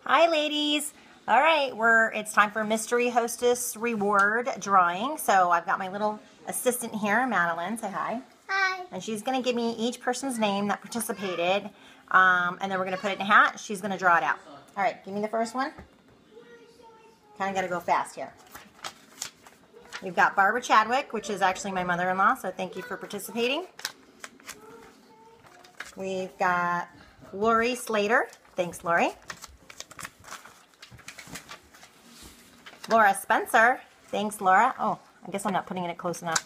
Hi, ladies. All right, it's time for Mystery Hostess Reward drawing. So I've got my little assistant here, Madeline. Say hi. Hi. And she's going to give me each person's name that participated, and then we're going to put it in a hat. She's going to draw it out. All right, give me the first one. Kind of got to go fast here. We've got Barbara Chadwick, which is actually my mother-in-law, so thank you for participating. We've got Lori Slater. Thanks, Lori. Laura Spencer. Thanks, Laura. Oh, I guess I'm not putting it close enough.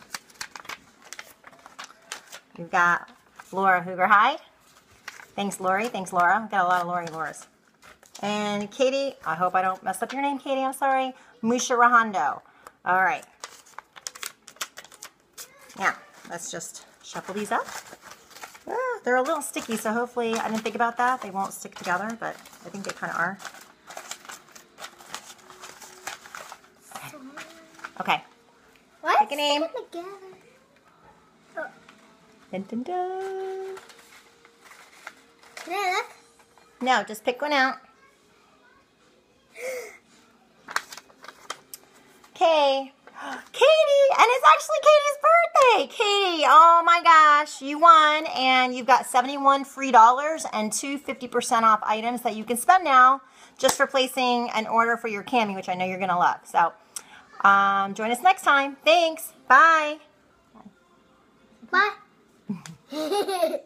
We've got Laura Hoogerhide. Thanks, Lori. Thanks, Laura. I've got a lot of Lauras. And Katie, I hope I don't mess up your name, Katie. I'm sorry. Musha Rahando. All right. Now, let's just shuffle these up. They're a little sticky, so hopefully, I didn't think about that. They won't stick together, but I think they kind of are. Okay. What? Pick a name. Oh. Dun, dun, dun. Can I look? No, just pick one out. Okay. Katie! And it's actually Katie's birthday! Katie, oh my gosh, you won, and you've got 71 free dollars and 50% off items that you can spend now just for placing an order for your Cami, which I know you're going to love. So, join us next time. Thanks. Bye. Bye.